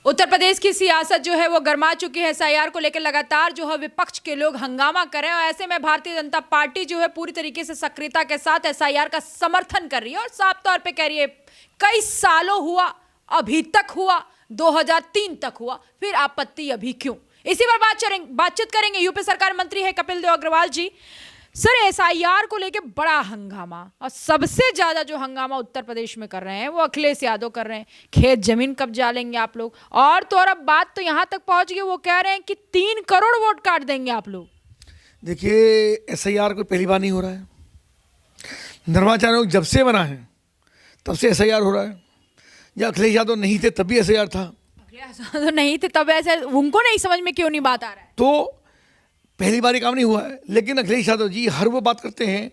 उत्तर प्रदेश की सियासत जो है वो गर्मा चुकी है। एसआईआर को लेकर लगातार जो है विपक्ष के लोग हंगामा कर रहे हैं और ऐसे में भारतीय जनता पार्टी जो है पूरी तरीके से सक्रियता के साथ एसआईआर का समर्थन कर रही है और साफ तौर पे कह रही है कई सालों हुआ, अभी तक हुआ, 2003 तक हुआ, फिर आपत्ति अभी क्यों। इसी पर बातचीत करेंगे। यूपी सरकार मंत्री है कपिल देव अग्रवाल जी। सर, एसआईआर को लेके बड़ा हंगामा और सबसे ज्यादा जो हंगामा उत्तर प्रदेश में कर रहे हैं वो अखिलेश यादव कर रहे हैं। खेत जमीन कब्जा लेंगे आप लोग, और तो और अब बात तो यहां तक पहुंच गई, वो कह रहे हैं कि 3 करोड़ वोट काट देंगे आप लोग। देखिए, एसआईआर कोई पहली बार नहीं हो रहा है। निर्वाचन आयोग जब से बना है तब से एसआईआर हो रहा है। जब अखिलेश यादव नहीं थे तब भी एसआईआर था। अखिलेश यादव नहीं थे तब ऐसे, उनको नहीं समझ में क्यों नहीं बात आ रहा है। तो पहली बार ये काम नहीं हुआ है, लेकिन अखिलेश यादव जी हर वो बात करते हैं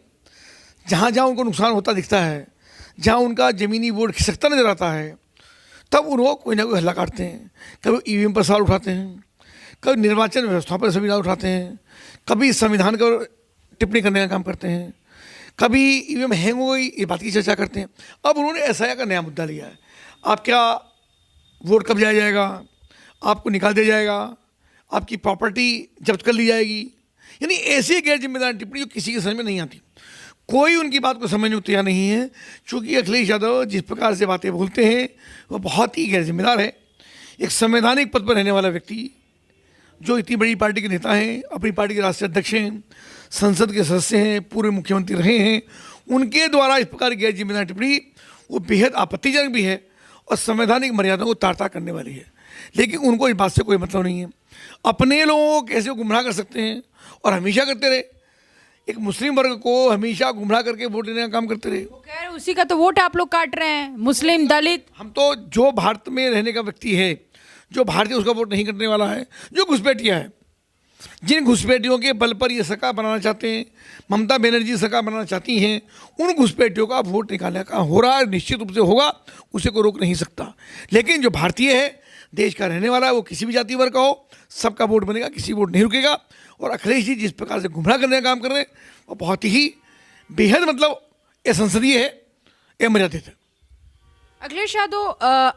जहाँ जहाँ उनको नुकसान होता दिखता है, जहाँ उनका ज़मीनी वोट खिसकता नजर आता है, तब उनको कोई ना कोई हल्ला काटते हैं। कभी ईवीएम पर सवाल उठाते हैं, कभी निर्वाचन व्यवस्था पर सवाल उठाते हैं, कभी संविधान का टिप्पणी करने का काम करते हैं, कभी ईवीएम हैंग हो गई ये बात की चर्चा करते हैं। अब उन्होंने एसआईआर का नया मुद्दा लिया है। आप क्या वोट कब जाया जाएगा, आपको निकाल दिया जाएगा, आपकी प्रॉपर्टी जब्त कर ली जाएगी, यानी ऐसी गैर जिम्मेदार टिप्पणी जो किसी के समझ में नहीं आती। कोई उनकी बात को समझने को तैयार नहीं है, क्योंकि अखिलेश यादव जिस प्रकार से बातें बोलते हैं वो बहुत ही गैर जिम्मेदार है। एक संवैधानिक पद पर रहने वाला व्यक्ति जो इतनी बड़ी पार्टी के नेता हैं, अपनी पार्टी के राष्ट्रीय अध्यक्ष हैं, संसद के सदस्य हैं, पूर्व मुख्यमंत्री रहे हैं, उनके द्वारा इस प्रकार की गैर जिम्मेदार टिप्पणी वो बेहद आपत्तिजनक भी है और संवैधानिक मर्यादाओं को तार तार करने वाली है। लेकिन उनको इस बात से कोई मतलब नहीं है। अपने लोगों को कैसे गुमराह कर सकते हैं, और हमेशा करते रहे। एक मुस्लिम वर्ग को हमेशा गुमराह करके वोट देने का काम करते रहे। वो कह रहे हैं उसी का तो वोट आप लोग काट रहे हैं, मुस्लिम दलित। हम तो जो भारत में रहने का व्यक्ति है, जो भारतीय, उसका वोट नहीं करने वाला है। जो घुसपैठियाँ हैं, जिन घुसपैठियों के बल पर ये सरकार बनाना चाहते हैं, ममता बनर्जी सरकार बनाना चाहती हैं, उन घुसपैठियों का वोट निकालने का हो रहा है, निश्चित रूप से होगा, उसे कोई रोक नहीं सकता। लेकिन जो भारतीय है, देश का रहने वाला है, वो किसी भी जाति वर्ग का हो, सबका वोट बनेगा, किसी वोट नहीं रुकेगा। और अखिलेश जी जिस प्रकार से गुमराह करने का काम कर रहे हैं वो बहुत ही बेहद ये संसदीय है, ये मर्यादित है। अखिलेश यादव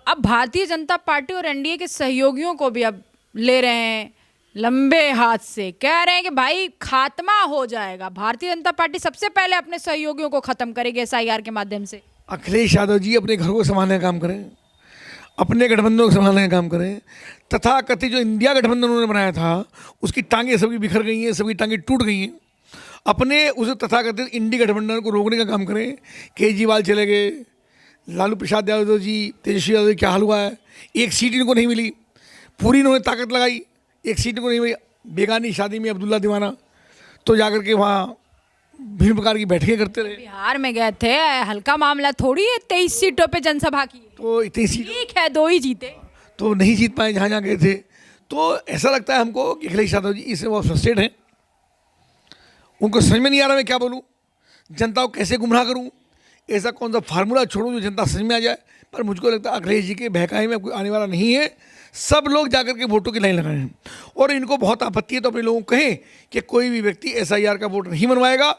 अब भारतीय जनता पार्टी और एनडीए के सहयोगियों को भी अब ले रहे हैं लंबे हाथ से, कह रहे हैं कि भाई खात्मा हो जाएगा। भारतीय जनता पार्टी सबसे पहले अपने सहयोगियों को खत्म करेगी एसआईआर के माध्यम से। अखिलेश यादव जी अपने घर को संभालने का काम करें, अपने गठबंधन को संभालने का काम करें। तथा कथित जो इंडिया गठबंधन उन्होंने बनाया था उसकी टांगें सभी बिखर गई हैं, सभी टांगें टूट गई हैं। अपने उस तथाकथित इंडी गठबंधन को रोकने का काम करें। केजरीवाल चले गए, लालू प्रसाद यादव जी, तेजस्वी यादव जी, क्या हाल हुआ है, एक सीट इनको नहीं मिली। पूरी इन्होंने ताकत लगाई, एक सीट को नहीं मिली। बेगानी शादी में अब्दुल्ला दीवाना तो जाकर के वहाँ भिन्न प्रकार की बैठकें करते रहे। बिहार में गए थे, हल्का मामला थोड़ी है, 23 सीटों पे जनसभा की। तो इतनी सीट ठीक है, 2 ही जीते, तो नहीं जीत पाए जहाँ जहाँ गए थे। तो ऐसा लगता है हमको कि अखिलेश यादव जी इसमें बहुत फ्रस्ट्रेट हैं। उनको समझ में नहीं आ रहा मैं क्या बोलूँ, जनता को कैसे गुमराह करूँ, ऐसा कौन सा फार्मूला छोड़ूँ जो जनता समझ में आ जाए। पर मुझको लगता है अखिलेश जी के बहकावे में कोई आने वाला नहीं है। सब लोग जाकर के वोटों की लाइन लगाए हैं और इनको बहुत आपत्ति है। तो अपने लोगों को कहें कि कोई भी व्यक्ति एसआईआर का वोट नहीं बनवाएगा,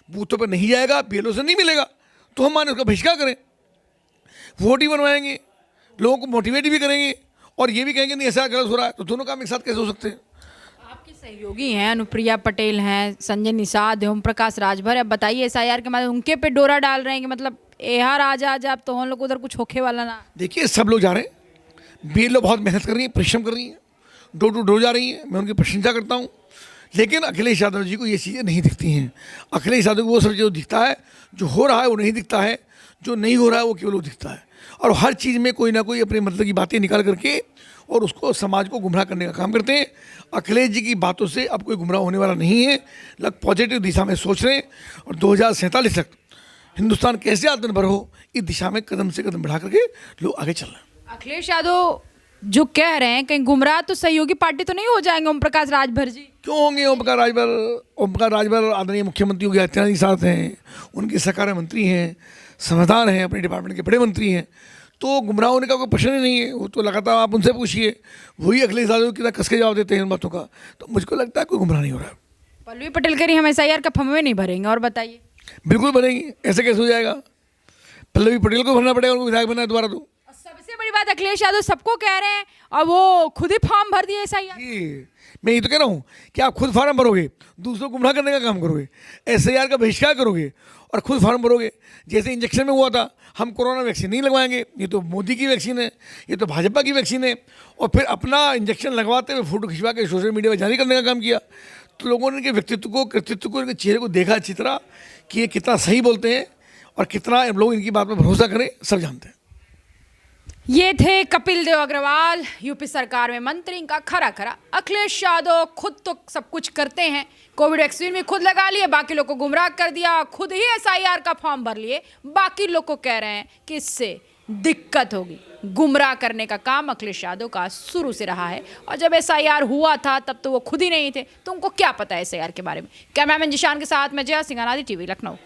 बूथों पर नहीं जाएगा, बीएलओ से नहीं मिलेगा, तो हम माने उसका बहिष्कार करें। वोट ही बनवाएंगे, लोगों को मोटिवेट भी करेंगे और ये भी कहेंगे नहीं ऐसा गलत हो रहा है। तो दोनों काम एक साथ कैसे हो सकते हैं। आपके सहयोगी हैं, अनुप्रिया पटेल हैं, संजय निषाद, ओम प्रकाश राजभर। अब बताइए एसआईआर के माध्यम उनके पे डोरा डाल रहे हैं कि मतलब यहाँ आ जा अब तो हम लोग उधर कुछ होखे वाला ना। देखिए, सब लोग जा रहे हैं, बीएलओ बहुत मेहनत कर रही है, परिश्रम कर रही है, डोर टू डोर जा रही है, मैं उनकी प्रशंसा करता हूँ। लेकिन अखिलेश यादव जी को ये चीज़ें नहीं दिखती हैं। अखिलेश यादव को वो सब जो दिखता है, जो हो रहा है वो नहीं दिखता है, जो नहीं हो रहा है वो केवल वो दिखता है। और हर चीज़ में कोई ना कोई अपने मतलब की बातें निकाल करके और उसको समाज को गुमराह करने का काम करते हैं। अखिलेश जी की बातों से अब कोई गुमराह होने वाला नहीं है। लग पॉजिटिव दिशा में सोच रहे हैं और 2047 तक हिंदुस्तान कैसे आत्मनिर्भर हो, इस दिशा में कदम से कदम बढ़ा करके लोग आगे चल रहे हैं। अखिलेश यादव जो कह रहे हैं कहीं गुमराह तो सहयोगी पार्टी तो नहीं हो जाएंगे ओम प्रकाश राजभर जी? क्यों होंगे ओम प्रकाश राजभर आदरणीय मुख्यमंत्री योगी आदित्यनाथ जी साथ हैं, उनके सरकार मंत्री हैं, समझदार हैं, अपने डिपार्टमेंट के बड़े मंत्री हैं। तो गुमराह होने का कोई प्रश्न ही नहीं है। वो तो लगातार आप उनसे पूछिए, वही अखिलेश यादव कितना कस के जवाब देते हैं इन बातों का। तो मुझको लगता है कोई गुमराह नहीं हो रहा है। पल्लवी पटेल कह रही हम एसआईआर का फॉर्म में नहीं भरेंगे, और बताइए। बिल्कुल भरेंगे, ऐसे कैसे हो जाएगा। पल्लवी पटेल को भरना पड़ेगा, उनको विधायक बनना है दोबारा। तो सबसे बड़ी बात, अखिलेश यादव सबको कह रहे हैं और वो खुद ही फॉर्म भर दिए एसआईआर। जी, मैं ये तो कह रहा हूँ कि आप खुद फार्म भरोगे, दूसरों को गुमराह करने का काम करोगे, एसआईआर का बहिष्कार करोगे और खुद फार्म भरोगे। जैसे इंजेक्शन में हुआ था, हम कोरोना वैक्सीन नहीं लगवाएंगे, ये तो मोदी की वैक्सीन है, ये तो भाजपा की वैक्सीन है, और फिर अपना इंजेक्शन लगवाते हुए फोटो खिंचवा के सोशल मीडिया पर जारी करने का काम किया। तो लोगों ने इनके व्यक्तित्व को, कृतित्व को, इनके चेहरे को देखा अच्छी तरह कि ये कितना सही बोलते हैं और कितना लोग इनकी बात पर भरोसा करें, सब जानते हैं। ये थे कपिल देव अग्रवाल, यूपी सरकार में मंत्री। इनका खरा खरा। अखिलेश यादव खुद तो सब कुछ करते हैं, कोविड वैक्सीन भी खुद लगा लिए, बाकी लोग को गुमराह कर दिया, खुद ही एसआईआर का फॉर्म भर लिए, बाकी लोग को कह रहे हैं कि इससे दिक्कत होगी। गुमराह करने का काम अखिलेश यादव का शुरू से रहा है, और जब एसआईआर हुआ था तब तो वो खुद ही नहीं थे, तो उनको क्या पता है एसआईआर के बारे में। कैमरामैन जिशान के साथ मैं जया सिंह, अनादि टीवी, लखनऊ।